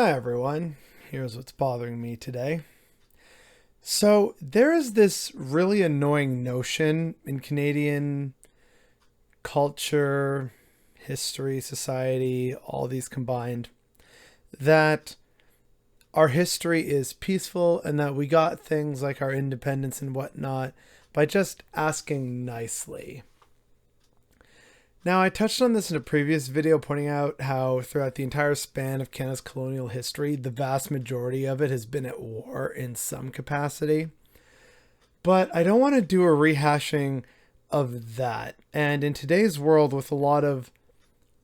Hi everyone, here's what's bothering me today. So, there is this really annoying notion in Canadian culture, history, society, all these combined, that our history is peaceful and that we got things like our independence and whatnot by just asking nicely. Now, I touched on this in a previous video, pointing out how throughout the entire span of Canada's colonial history, the vast majority of it has been at war in some capacity. But I don't want to do a rehashing of that. And in today's world, with a lot of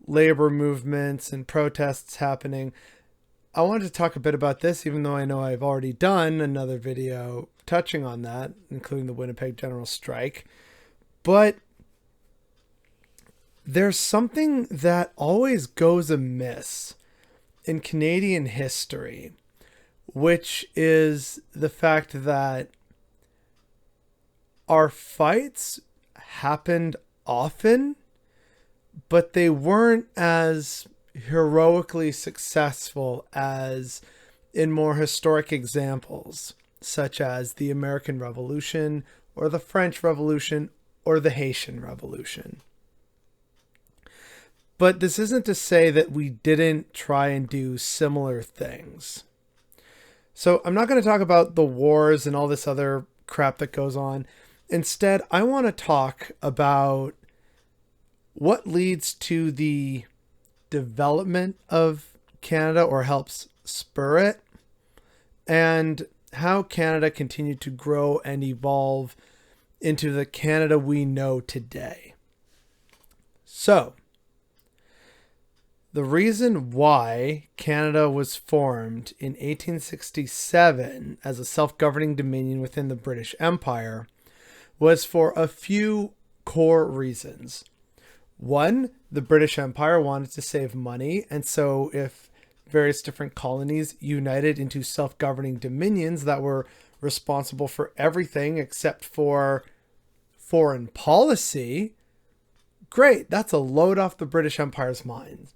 labor movements and protests happening, I wanted to talk a bit about this, even though I know I've already done another video touching on that, including the Winnipeg General Strike. But there's something that always goes amiss in Canadian history, which is the fact that our fights happened often, but they weren't as heroically successful as in more historic examples, such as the American Revolution or the French Revolution or the Haitian Revolution. But this isn't to say that we didn't try and do similar things. So I'm not going to talk about the wars and all this other crap that goes on. Instead, I want to talk about what leads to the development of Canada or helps spur it, and how Canada continued to grow and evolve into the Canada we know today. So, the reason why Canada was formed in 1867 as a self-governing dominion within the British Empire was for a few core reasons. One, the British Empire wanted to save money, and so if various different colonies united into self-governing dominions that were responsible for everything except for foreign policy, great, that's a load off the British Empire's minds.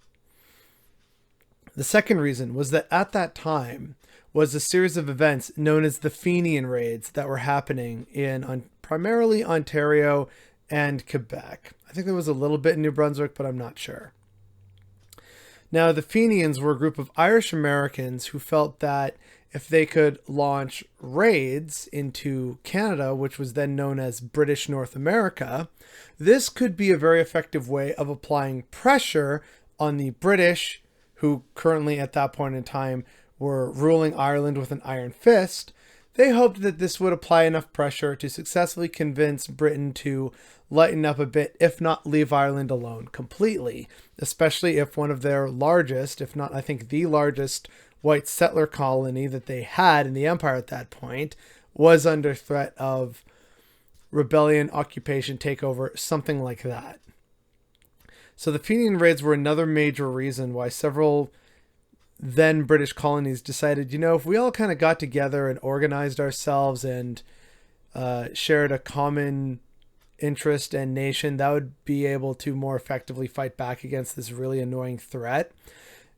The second reason was that at that time was a series of events known as the Fenian raids that were happening in primarily Ontario and Quebec. I think there was a little bit in New Brunswick, but I'm not sure. Now, the Fenians were a group of Irish Americans who felt that if they could launch raids into Canada, which was then known as British North America, this could be a very effective way of applying pressure on the British, who currently at that point in time were ruling Ireland with an iron fist. They hoped that this would apply enough pressure to successfully convince Britain to lighten up a bit, if not leave Ireland alone completely, especially if one of their largest, if not I think the largest, white settler colony that they had in the empire at that point was under threat of rebellion, occupation, takeover, something like that. So the Fenian raids were another major reason why several then British colonies decided, if we all kind of got together and organized ourselves and shared a common interest and nation, that would be able to more effectively fight back against this really annoying threat.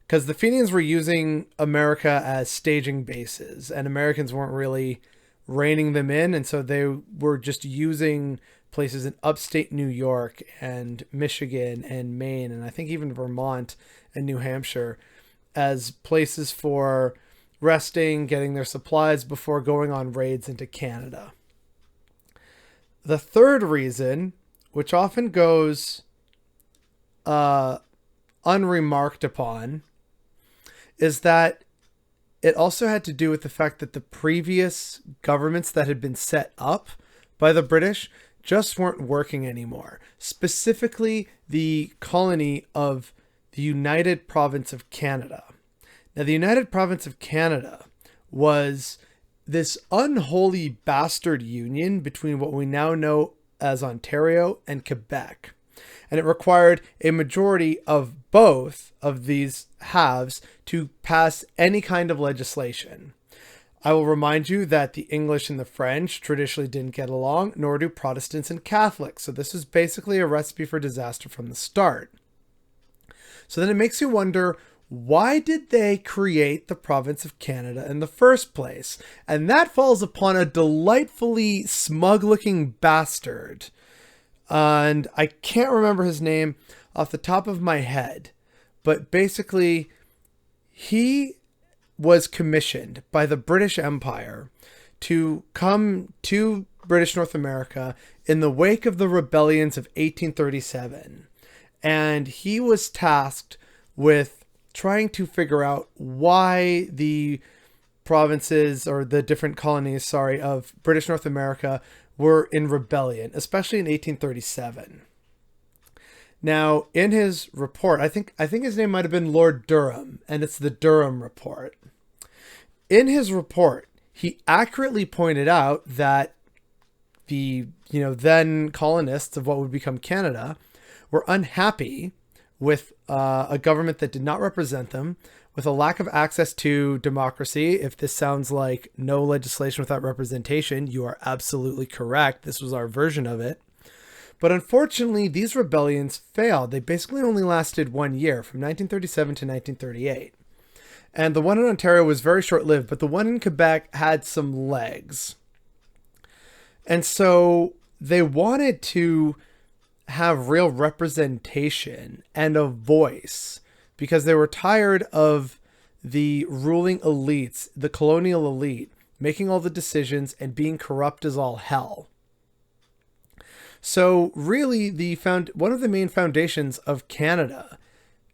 Because the Fenians were using America as staging bases, and Americans weren't really reining them in, and so they were just using places in upstate New York and Michigan and Maine, and I think even Vermont and New Hampshire as places for resting, getting their supplies before going on raids into Canada. The third reason, which often goes unremarked upon, is that it also had to do with the fact that the previous governments that had been set up by the British just weren't working anymore. Specifically, the colony of the United Province of Canada. Now, the United Province of Canada was this unholy bastard union between what we now know as Ontario and Quebec. And it required a majority of both of these halves to pass any kind of legislation. I will remind you that the English and the French traditionally didn't get along, nor do Protestants and Catholics. So this was basically a recipe for disaster from the start. So then it makes you wonder, why did they create the province of Canada in the first place? And that falls upon a delightfully smug-looking bastard. And I can't remember his name off the top of my head. But basically, he was commissioned by the British Empire to come to British North America in the wake of the rebellions of 1837. And he was tasked with trying to figure out why the provinces, or the different colonies, of British North America were in rebellion, especially in 1837. Now, in his report, I think his name might have been Lord Durham, and it's the Durham Report. In his report, he accurately pointed out that the then colonists of what would become Canada were unhappy with a government that did not represent them, with a lack of access to democracy. If this sounds like no legislation without representation, you are absolutely correct. This was our version of it. But unfortunately, these rebellions failed. They basically only lasted 1 year, from 1937 to 1938. And the one in Ontario was very short-lived, but the one in Quebec had some legs. And so they wanted to have real representation and a voice, because they were tired of the ruling elites, the colonial elite, making all the decisions and being corrupt as all hell. So really, one of the main foundations of Canada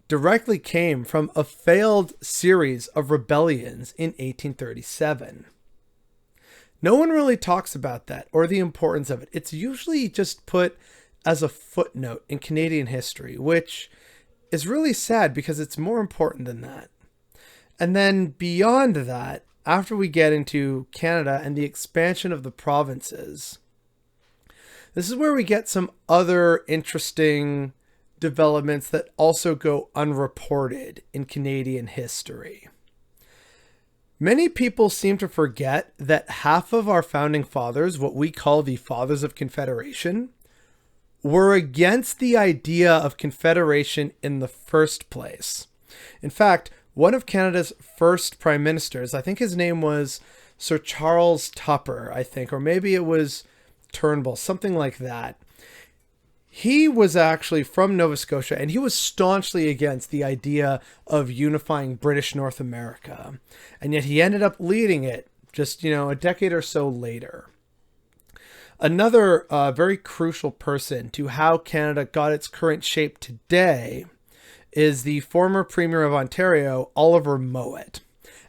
directly came from a failed series of rebellions in 1837. No one really talks about that or the importance of it. It's usually just put as a footnote in Canadian history, which is really sad because it's more important than that. And then beyond that, after we get into Canada and the expansion of the provinces, this is where we get some other interesting developments that also go unreported in Canadian history. Many people seem to forget that half of our founding fathers, what we call the Fathers of Confederation, were against the idea of Confederation in the first place. In fact, one of Canada's first prime ministers, I think his name was Sir Charles Tupper, or maybe it was Turnbull, something like that. He was actually from Nova Scotia, and he was staunchly against the idea of unifying British North America. And yet he ended up leading it just, a decade or so later. Another very crucial person to how Canada got its current shape today is the former Premier of Ontario, Oliver Mowat.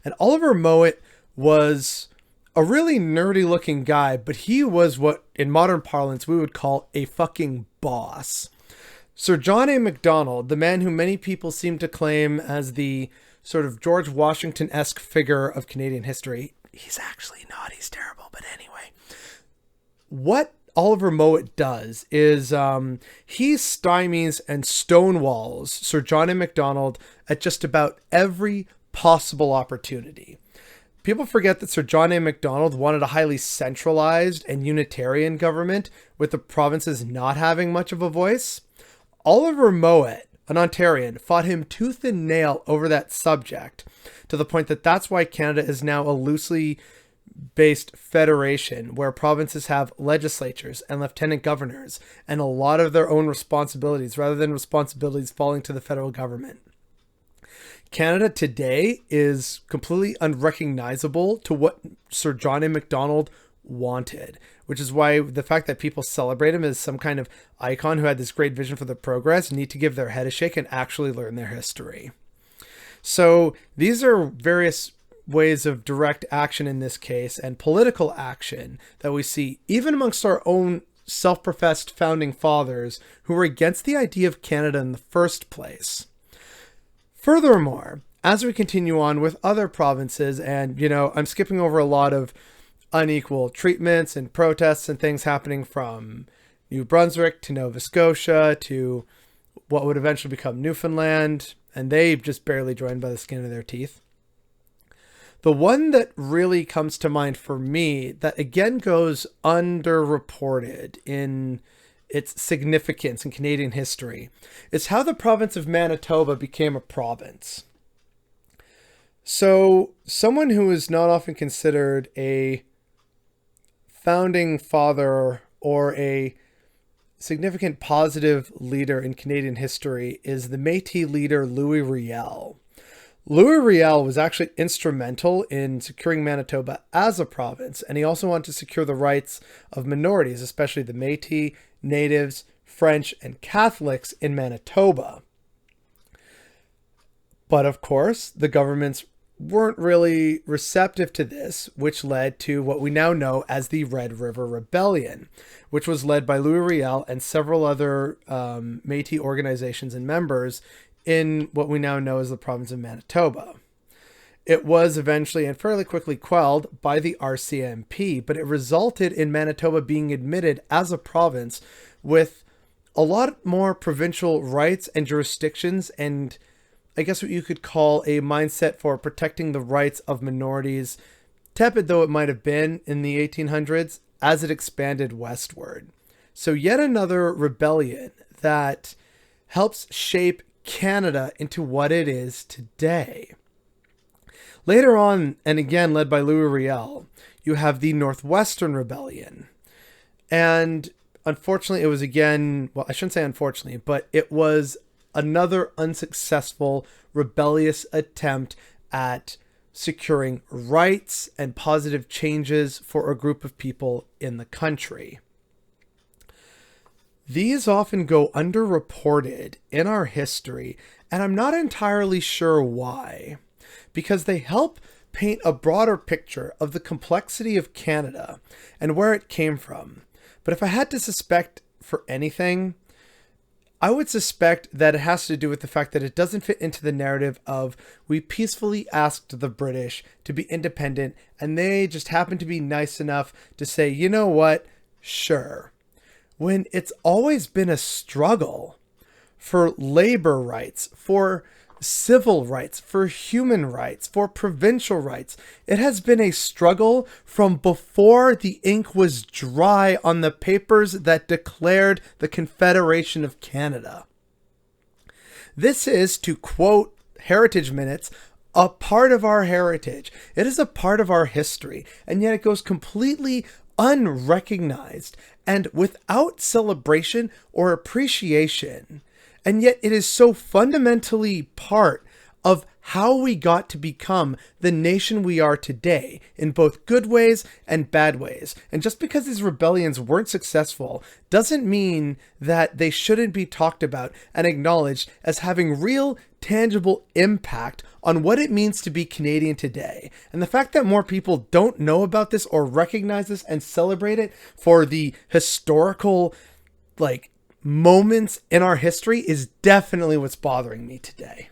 And Oliver Mowat was a really nerdy looking guy, but he was what in modern parlance we would call a fucking boss. Sir John A. Macdonald, the man who many people seem to claim as the sort of George Washington-esque figure of Canadian history, he's actually not, he's terrible, but anyway. What Oliver Mowat does is he stymies and stonewalls Sir John A. Macdonald at just about every possible opportunity. People forget that Sir John A. Macdonald wanted a highly centralized and unitarian government with the provinces not having much of a voice. Oliver Mowat, an Ontarian, fought him tooth and nail over that subject, to the point that that's why Canada is now a loosely based federation where provinces have legislatures and lieutenant governors and a lot of their own responsibilities rather than responsibilities falling to the federal government. Canada today is completely unrecognizable to what Sir John A. Macdonald wanted, which is why the fact that people celebrate him as some kind of icon who had this great vision for the progress need to give their head a shake and actually learn their history. So these are various ways of direct action in this case and political action that we see even amongst our own self-professed founding fathers who were against the idea of Canada in the first place. Furthermore, as we continue on with other provinces, and I'm skipping over a lot of unequal treatments and protests and things happening from New Brunswick to Nova Scotia to what would eventually become Newfoundland, and they just barely joined by the skin of their teeth. The one that really comes to mind for me that again goes underreported in its significance in Canadian history is how the province of Manitoba became a province. So, someone who is not often considered a founding father or a significant positive leader in Canadian history is the Métis leader Louis Riel. Louis Riel was actually instrumental in securing Manitoba as a province, and he also wanted to secure the rights of minorities, especially the Métis, Natives, French, and Catholics in Manitoba. But of course, the governments weren't really receptive to this, which led to what we now know as the Red River Rebellion, which was led by Louis Riel and several other Métis organizations and members in what we now know as the province of Manitoba. It was eventually and fairly quickly quelled by the RCMP, but it resulted in Manitoba being admitted as a province with a lot more provincial rights and jurisdictions, and I guess what you could call a mindset for protecting the rights of minorities, tepid though it might have been in the 1800s, as it expanded westward. So yet another rebellion that helps shape Canada into what it is today. Later on, and again led by Louis Riel, you have the Northwestern Rebellion. And unfortunately, it was again, well, I shouldn't say unfortunately, but it was another unsuccessful rebellious attempt at securing rights and positive changes for a group of people in the country. These often go underreported in our history, and I'm not entirely sure why, because they help paint a broader picture of the complexity of Canada and where it came from. But if I had to suspect for anything, I would suspect that it has to do with the fact that it doesn't fit into the narrative of we peacefully asked the British to be independent and they just happened to be nice enough to say, you know what, sure. When it's always been a struggle for labor rights, for civil rights, for human rights, for provincial rights. It has been a struggle from before the ink was dry on the papers that declared the Confederation of Canada. This is, to quote Heritage Minutes, a part of our heritage. It is a part of our history, and yet it goes completely unrecognized and without celebration or appreciation. And yet it is so fundamentally part of how we got to become the nation we are today, in both good ways and bad ways. And just because these rebellions weren't successful doesn't mean that they shouldn't be talked about and acknowledged as having real, tangible impact on what it means to be Canadian today. And the fact that more people don't know about this or recognize this and celebrate it for the historical, moments in our history is definitely what's bothering me today.